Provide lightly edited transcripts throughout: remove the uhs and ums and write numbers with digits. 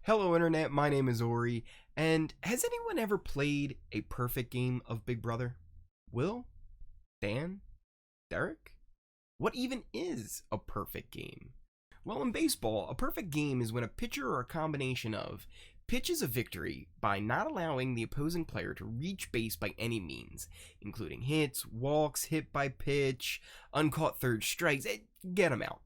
Hello Internet, my name is Ori, and has anyone ever played a perfect game of Big Brother? Will? Dan? Derrick? What even is a perfect game? Well, in baseball, a perfect game is when a pitcher or a combination of pitches a victory by not allowing the opposing player to reach base by any means, including hits, walks, hit by pitch, uncaught third strikes, get them out.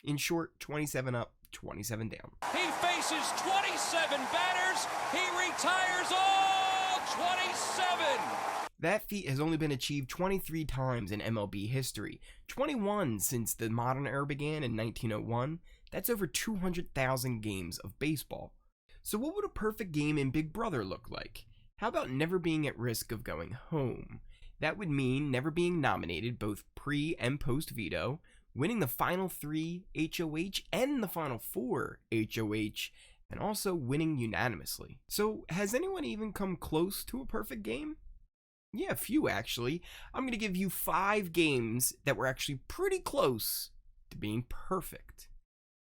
In short, 27 up, 27 down. He faces 27 batters. He retires all 27. That feat has only been achieved 23 times in MLB history, 21 since the modern era began in 1901. That's over 200,000 games of baseball. So what would a perfect game in Big Brother look like? How about never being at risk of going home? That would mean never being nominated both pre and post veto, winning the final 3 HOH and the final 4 HOH, and also winning unanimously. So has anyone even come close to a perfect game? Yeah, a few actually. I'm going to give you 5 games that were actually pretty close to being perfect.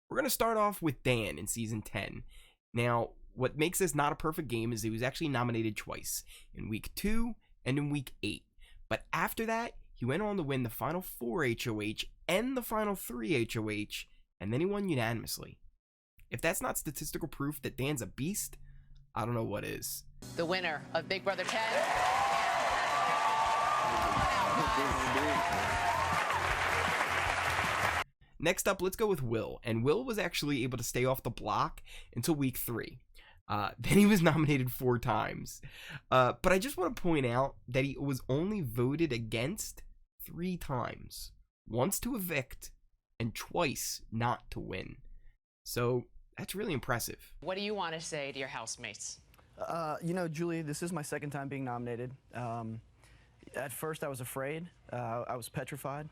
We're going to start off with Dan in season 10. Now, what makes this not a perfect game is he was actually nominated twice, in week 2 and in week 8. But after that, he went on to win the final 4 HOH and the final 3 HOH, and then he won unanimously. If that's not statistical proof that Dan's a beast, I don't know what is. The winner of Big Brother 10. Next up, let's go with Will, and Will was actually able to stay off the block until week 3. Then he was nominated 4 times. But I just want to point out that he was only voted against 3 times. Once to evict, and twice not to win. So that's really impressive. What do you want to say to your housemates? Julie, this is my second time being nominated. At first I was afraid. I was petrified.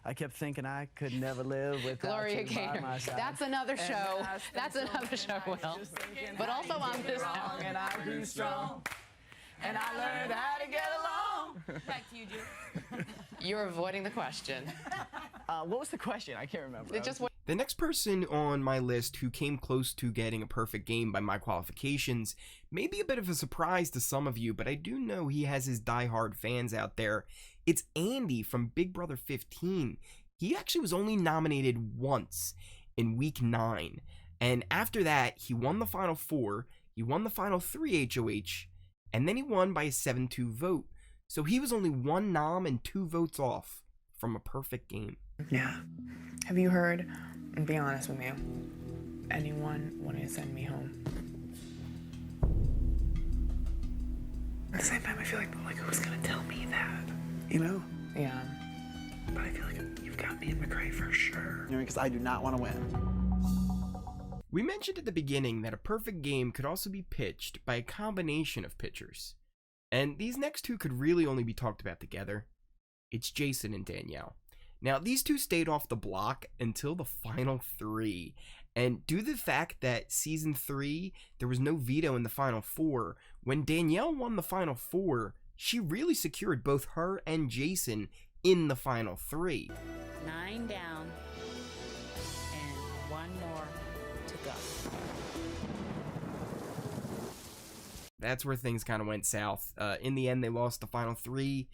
I kept thinking I could never live without Gloria you by my side. That's another show. That's another show, Will. But also on this one. And I grew strong. And I learned how to get along. Back to you, Julie. You're avoiding the question. What was the question? I can't remember. The next person on my list who came close to getting a perfect game by my qualifications may be a bit of a surprise to some of you, but I do know he has his diehard fans out there. It's Andy from Big Brother 15. He actually was only nominated once in week 9. And after that, he won the final 4, he won the final 3 HOH, and then he won by a 7-2 vote. So he was only 1 nom and 2 votes off from a perfect game. Yeah. Have you heard, and be honest with me, anyone wanting to send me home? At the same time, I feel like who's gonna tell me that? You know? Yeah. But I feel like you've got me and McRae for sure. Because I do not want to win. We mentioned at the beginning that a perfect game could also be pitched by a combination of pitchers. And these next 2 could really only be talked about together. It's Jason and Danielle. Now, these 2 stayed off the block until the final 3. And due to the fact that season 3, there was no veto in the final 4, when Danielle won the final 4, she really secured both her and Jason in the final 3. 9 down and 1 more to go. That's where things kind of went south. In the end, they lost the final 3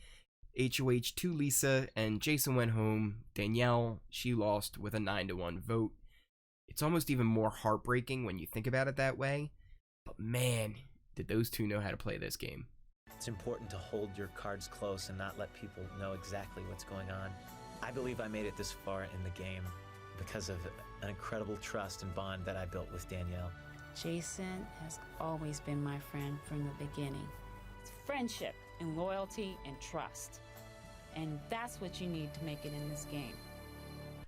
HOH to Lisa, and Jason went home. Danielle, she lost with a 9-1 vote. It's almost even more heartbreaking when you think about it that way. But man, did those 2 know how to play this game. It's important to hold your cards close and not let people know exactly what's going on. I believe I made it this far in the game because of an incredible trust and bond that I built with Danielle. Jason has always been my friend from the beginning. It's friendship and loyalty and trust. And that's what you need to make it in this game.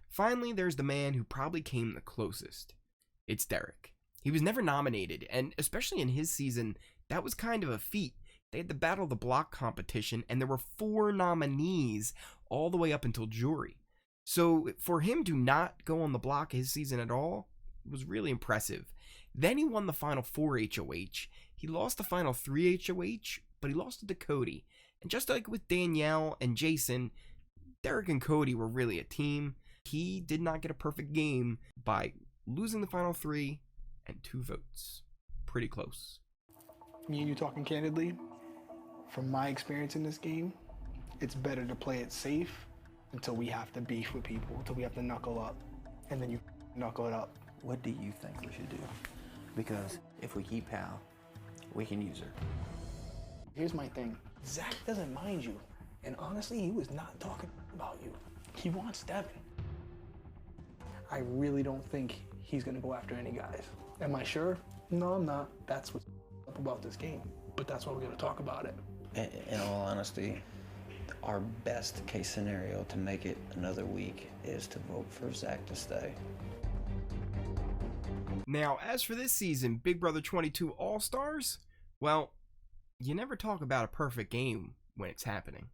Finally, there's the man who probably came the closest. It's Derrick. He was never nominated, and especially in his season, that was kind of a feat. They had the Battle of the Block competition, and there were 4 nominees all the way up until jury. So for him to not go on the block his season at all was really impressive. Then he won the final 4 HOH. He lost the final 3 HOH, but he lost it to Cody. And just like with Danielle and Jason, Derrick and Cody were really a team. He did not get a perfect game by losing the final 3 and 2 votes. Pretty close. Me and you talking candidly, from my experience in this game, it's better to play it safe until we have to beef with people, until we have to knuckle up, and then you knuckle it up. What do you think we should do? Because if we keep Hal, we can use her. Here's my thing. Zach doesn't mind you. And honestly, he was not talking about you. He wants Devin. I really don't think he's gonna go after any guys. Am I sure? No, I'm not. That's what's up about this game. But that's why we're gonna talk about it. In all honesty, our best case scenario to make it another week is to vote for Zach to stay. Now, as for this season, Big Brother 22 All-Stars, well, you never talk about a perfect game when it's happening.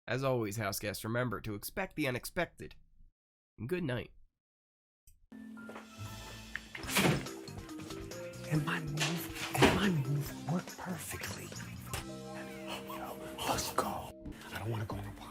As always, house guests, remember to expect the unexpected. And good night. And my move worked perfectly. Let's go. I don't want to go on a walk.